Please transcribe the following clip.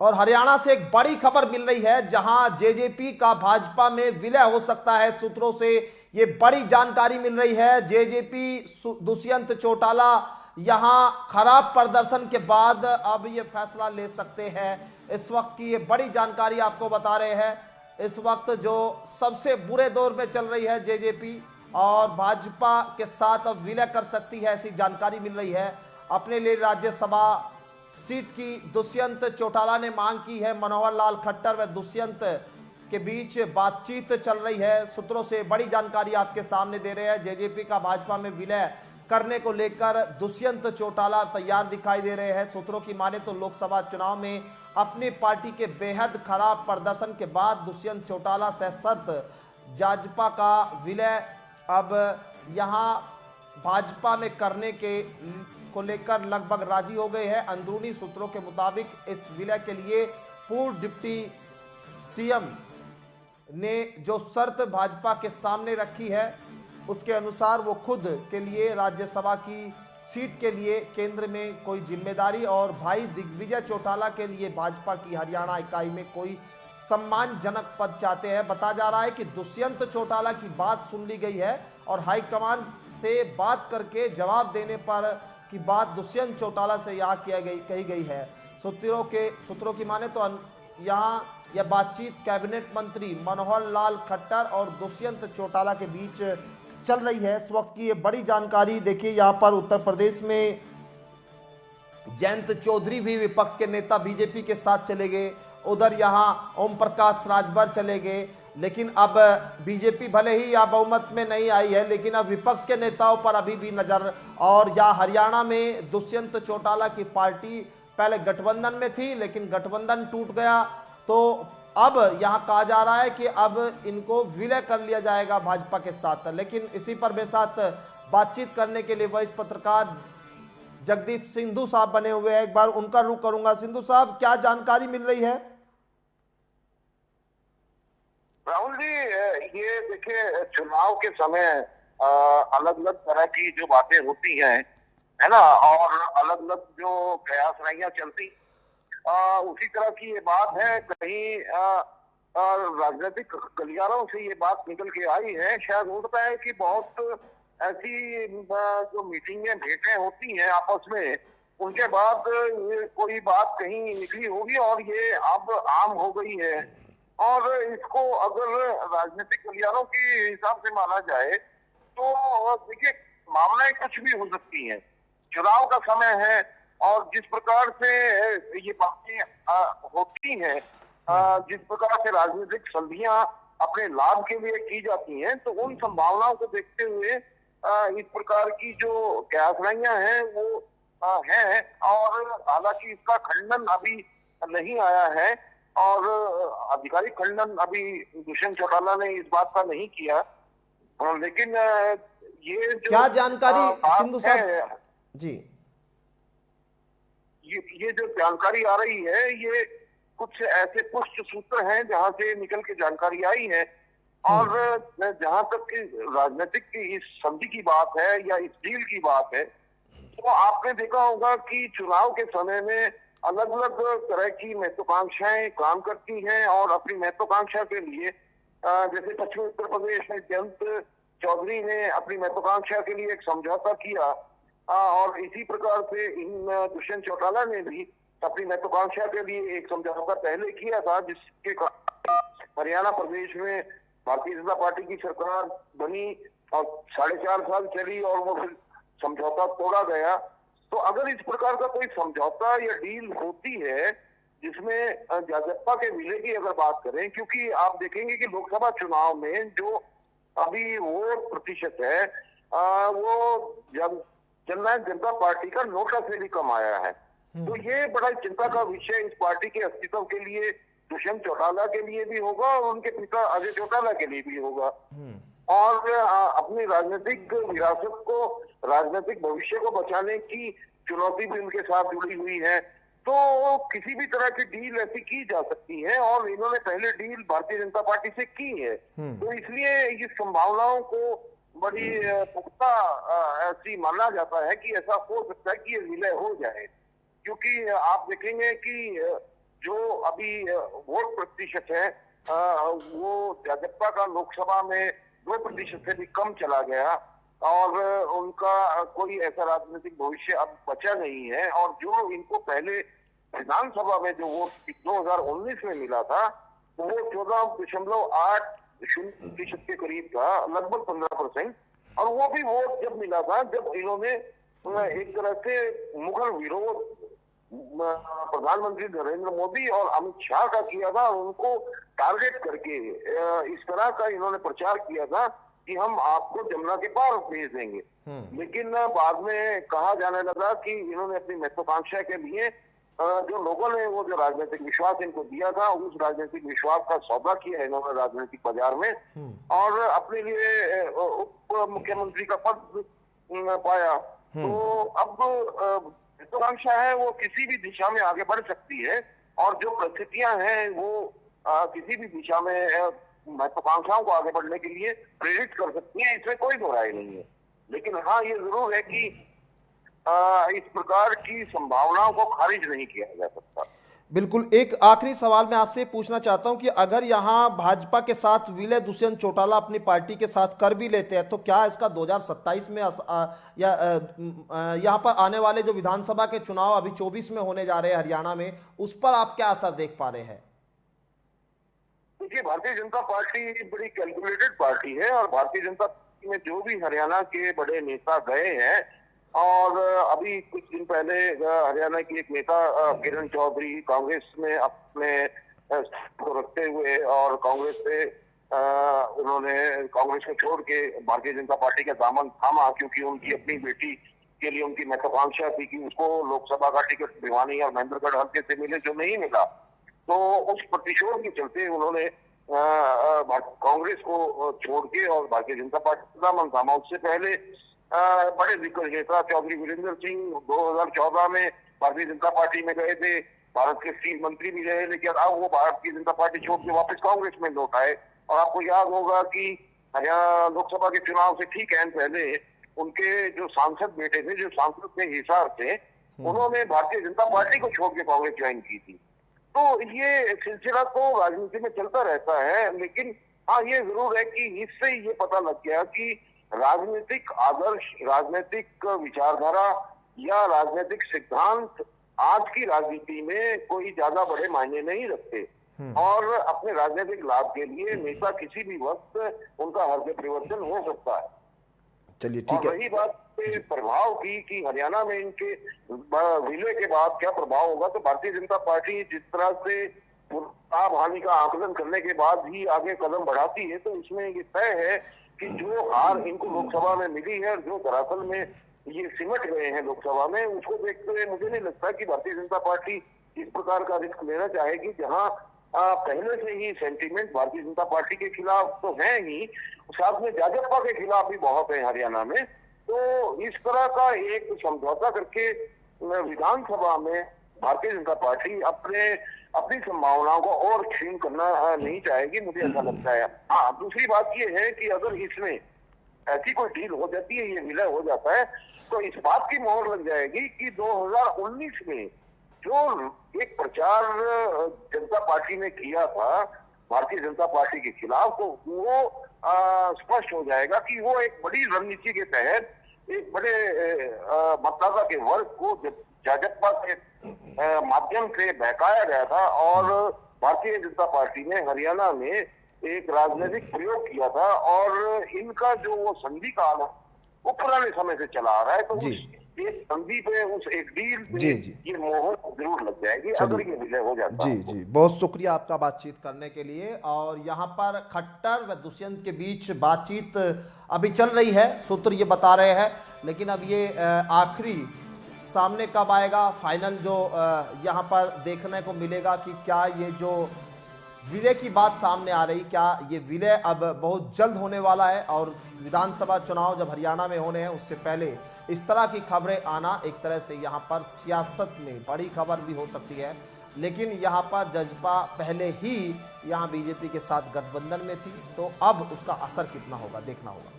और हरियाणा से एक बड़ी खबर मिल रही है, जहां जेजेपी का भाजपा में विलय हो सकता है। सूत्रों से ये बड़ी जानकारी मिल रही है। जेजेपी दुष्यंत चौटाला यहां खराब प्रदर्शन के बाद अब ये फैसला ले सकते हैं। इस वक्त की ये बड़ी जानकारी आपको बता रहे हैं। इस वक्त जो सबसे बुरे दौर में चल रही है जेजेपी, और भाजपा के साथ अब विलय कर सकती है, ऐसी जानकारी मिल रही है। अपने लिए राज्यसभा सीट की दुष्यंत चौटाला ने मांग की है। मनोहर लाल खट्टर व दुष्यंत के बीच बातचीत चल रही है। सूत्रों से बड़ी जानकारी आपके सामने दे रहे हैं। जेजेपी का भाजपा में विलय करने को लेकर दुष्यंत चौटाला तैयार दिखाई दे रहे हैं। सूत्रों की माने तो लोकसभा चुनाव में अपनी पार्टी के बेहद खराब प्रदर्शन के बाद दुष्यंत चौटाला सशर्त भाजपा का विलय अब यहां भाजपा में करने के को लेकर लगभग राजी हो गए हैं। अंदरूनी सूत्रों के मुताबिक इस विलय के लिए पूर्व डिप्टी सीएम ने जो शर्त भाजपा के सामने रखी है, उसके अनुसार वो खुद के लिए राज्यसभा की सीट के लिए केंद्र में कोई जिम्मेदारी और भाई दिग्विजय चौटाला के लिए भाजपा की हरियाणा इकाई में कोई सम्मानजनक पद चाहते हैं। बताया जा रहा है कि दुष्यंत चौटाला की बात सुन ली गई है और हाईकमान से बात करके जवाब देने पर की बात दुष्यंत चौटाला से यहाँ कही गई है। सूत्रों की माने तो यहाँ यह बातचीत कैबिनेट मंत्री मनोहर लाल खट्टर और दुष्यंत चौटाला के बीच चल रही है। इस वक्त की ये बड़ी जानकारी देखिए। यहाँ पर उत्तर प्रदेश में जयंत चौधरी भी विपक्ष के नेता बीजेपी के साथ चले गए। उधर यहाँ ओम प्रकाश राजभर चले गए। लेकिन अब बीजेपी भले ही यहाँ बहुमत में नहीं आई है, लेकिन अब विपक्ष के नेताओं पर अभी भी नजर। और यहाँ हरियाणा में दुष्यंत चौटाला की पार्टी पहले गठबंधन में थी, लेकिन गठबंधन टूट गया, तो अब यहाँ कहा जा रहा है कि अब इनको विलय कर लिया जाएगा भाजपा के साथ। लेकिन इसी पर मेरे साथ बातचीत करने के लिए वरिष्ठ पत्रकार जगदीप सिंधु साहब बने हुए हैं। एक बार उनका रुख करूंगा। सिंधु साहब, क्या जानकारी मिल रही है? राहुल जी, ये देखिए, चुनाव के समय अलग अलग तरह की जो बातें होती हैं, है ना, और अलग अलग जो कयासराइयां चलती, उसी तरह की ये बात है। कहीं राजनीतिक गलियारों से ये बात निकल के आई है। शायद होता है कि बहुत ऐसी जो मीटिंगें भेंटें होती हैं आपस में, उनके बाद ये कोई बात कहीं निकली होगी और ये अब आम हो गई है। और इसको अगर राजनीतिक गलियारों के हिसाब से माना जाए तो देखिए, मामलाएं कुछ भी हो सकती हैं। चुनाव का समय है और जिस प्रकार से ये बातें होती हैं, जिस प्रकार से राजनीतिक संधियां अपने लाभ के लिए की जाती हैं, तो उन संभावनाओं को देखते हुए इस प्रकार की जो कयासराइयां हैं वो हैं। और हालांकि इसका खंडन अभी नहीं आया है और आधिकारिक खंडन अभी दुष्यंत चौटाला ने इस बात का नहीं किया। लेकिन ये जो क्या जानकारी सिंधु साहब जी, ये जो जानकारी आ रही है, ये कुछ ऐसे पुष्ट सूत्र हैं जहां से निकल के जानकारी आई है। और जहां तक कि राजनीतिक की इस संधि की बात है या इस डील की बात है, तो आपने देखा होगा कि चुनाव के समय में अलग अलग तरह की महत्वाकांक्षाएं काम करती हैं और अपनी महत्वाकांक्षा के लिए, जैसे पश्चिमी उत्तर प्रदेश में जयंत चौधरी ने अपनी महत्वाकांक्षा के लिए एक समझौता किया, और इसी प्रकार से इन दुष्यंत चौटाला ने भी अपनी महत्वाकांक्षा के लिए एक समझौता पहले किया था, जिसके हरियाणा प्रदेश में भारतीय जनता पार्टी की सरकार बनी और 4.5 साल चली और वो फिर समझौता तोड़ा गया। तो अगर इस प्रकार का कोई समझौता या डील होती है जिसमें भाजपा के विलय की अगर बात करें, क्योंकि आप देखेंगे कि लोकसभा चुनाव में जो अभी वोट प्रतिशत है वो जननायक जनता पार्टी का नोटा से भी कम आया है। तो ये बड़ा चिंता का विषय इस पार्टी के अस्तित्व के लिए दुष्यंत चौटाला के लिए भी होगा और उनके पिता अजय चौटाला के लिए भी होगा। और अपनी राजनीतिक विरासत को, राजनीतिक भविष्य को बचाने की चुनौती भी उनके साथ जुड़ी हुई है। तो किसी भी तरह की डील ऐसी की जा सकती है और इन्होंने पहले डील भारतीय जनता पार्टी से की है। तो इसलिए इस संभावनाओं को बड़ी पुख्ता ऐसी माना जाता है कि ऐसा हो सकता है कि ये विलय हो जाए। क्योंकि आप देखेंगे कि जो अभी वोट प्रतिशत है वो भाजपा का लोकसभा में 2% से भी कम चला गया और उनका कोई ऐसा राजनीतिक भविष्य अब बचा नहीं है। और जो इनको पहले विधानसभा में जो वोट 2019 में मिला था वो 14.80% के करीब था, लगभग 15%। और वो भी वोट जब मिला था जब इन्होंने एक तरह से मुगल विरोध प्रधानमंत्री नरेंद्र मोदी और अमित शाह का किया था। उनको टारगेट करके इस तरह का इन्होंने प्रचार किया था कि हम आपको जमुना के पार भेज देंगे। लेकिन बाद में कहा जाने लगा कि इन्होंने अपनी महत्वाकांक्षा के लिए जो लोगों ने वो जो राजनीतिक विश्वास इनको दिया था उस राजनीतिक विश्वास का सौदा किया इन्होंने राजनीतिक बाजार में और अपने लिए उप मुख्यमंत्री का पद पाया। तो अब महत्वाकांक्षा है वो किसी भी दिशा में आगे बढ़ सकती है और जो परिस्थितियां हैं वो किसी भी दिशा में महत्वाकांक्षाओं को आगे बढ़ने के लिए प्रेरित कर सकती है, इसमें कोई दो राय नहीं है। लेकिन हाँ ये जरूर है कि इस प्रकार की संभावनाओं को खारिज नहीं किया जा सकता। बिल्कुल। एक आखिरी सवाल मैं आपसे पूछना चाहता हूं कि अगर यहां भाजपा के साथ विलय दुष्यंत चौटाला अपनी पार्टी के साथ कर भी लेते हैं तो क्या इसका 2027 में यहां पर आने वाले जो विधानसभा के चुनाव अभी 24 में होने जा रहे हैं हरियाणा में, उस पर आप क्या असर देख पा रहे हैं? देखिए, भारतीय जनता पार्टी बड़ी कैलकुलेटेड पार्टी है और भारतीय जनता पार्टी में जो भी हरियाणा के बड़े नेता गए हैं और अभी कुछ दिन पहले हरियाणा की एक नेता किरण चौधरी कांग्रेस में अपने को रखते हुए और कांग्रेस से उन्होंने कांग्रेस को छोड़ के भारतीय जनता पार्टी का दामन थामा, क्योंकि उनकी अपनी बेटी के लिए उनकी महत्वाकांक्षा थी कि उसको लोकसभा का टिकट भिवानी और महेंद्रगढ़ हल्के से मिले, जो नहीं मिला। तो उस प्रतिशोध के चलते उन्होंने कांग्रेस को छोड़ के और भारतीय जनता पार्टी का दामन थामा। उससे पहले बड़े दिग्गज नेता चौधरी वीरेंद्र सिंह 2014 में भारतीय जनता पार्टी में गए थे, भारत के स्टील मंत्री भी रहे, लेकिन अब वो भारतीय जनता पार्टी छोड़ के वापस कांग्रेस में लौट आए। और आपको याद होगा कि हरियाणा लोकसभा के चुनाव से ठीक है पहले उनके जो सांसद बेटे थे, जो सांसद के हिसाब थे, उन्होंने भारतीय जनता पार्टी को छोड़ के कांग्रेस ज्वाइन की थी। तो ये सिलसिला तो राजनीति में चलता रहता है। लेकिन हाँ ये जरूर है कि इससे ये पता लग गया कि राजनीतिक आदर्श, राजनीतिक विचारधारा या राजनीतिक सिद्धांत आज की राजनीति में कोई ज्यादा बड़े मायने नहीं रखते और अपने राजनीतिक लाभ के लिए नेता किसी भी वक्त उनका हृदय परिवर्तन हो सकता है। चलिए ठीक है। रही बात प्रभाव की कि हरियाणा में इनके विलय के बाद क्या प्रभाव होगा, तो भारतीय जनता पार्टी जिस तरह से लाभ हानि का आकलन करने के बाद ही आगे कदम बढ़ाती है, तो इसमें ये तय है कि जो हार इनको लोकसभा में मिली है और जो दरअसल में ये सिमट गए हैं लोकसभा में, उसको देखते हुए मुझे नहीं लगता कि भारतीय जनता पार्टी इस प्रकार का रिस्क लेना चाहेगी, जहां पहले से ही सेंटीमेंट भारतीय जनता पार्टी के खिलाफ तो है ही, साथ में भाजपा के खिलाफ भी बहुत है हरियाणा में। तो इस तरह का एक समझौता करके विधानसभा में भारतीय जनता पार्टी अपनी संभावनाओं को और क्षीण करना नहीं चाहेगी, मुझे ऐसा लगता है। हाँ, दूसरी बात ये है कि अगर इसमें ऐसी कोई डील हो जाती है, ये विलय हो जाता है, तो इस बात की मोहर लग जाएगी कि 2019 में जो एक प्रचार जनता पार्टी ने किया था भारतीय जनता पार्टी के खिलाफ, तो वो स्पष्ट हो जाएगा कि वो एक बड़ी रणनीति के तहत एक बड़े मतदाता के वर्ग को भाजपा के माध्यम से बहकाया गया था और भारतीय जनता पार्टी ने हरियाणा में एक राजनीतिक प्रयोग किया था और इनका जो वो संधि काल है वो पुराने समय से चला आ रहा है। तो एक संधि पे उस एक डील पे ये मोहर जरूर लग जाएगी अगर ये विजय हो जाता है। जी, बहुत शुक्रिया आपका बातचीत करने के लिए। और यहाँ पर खट्टर व दुष्यंत के बीच बातचीत अभी चल रही है, सूत्र ये बता रहे हैं, लेकिन अब ये आखिरी सामने कब आएगा फाइनल जो यहाँ पर देखने को मिलेगा कि क्या ये जो विलय की बात सामने आ रही, क्या ये विलय अब बहुत जल्द होने वाला है और विधानसभा चुनाव जब हरियाणा में होने हैं उससे पहले इस तरह की खबरें आना एक तरह से यहाँ पर सियासत में बड़ी खबर भी हो सकती है। लेकिन यहाँ पर जजपा पहले ही यहाँ बीजेपी के साथ गठबंधन में थी, तो अब उसका असर कितना होगा देखना होगा।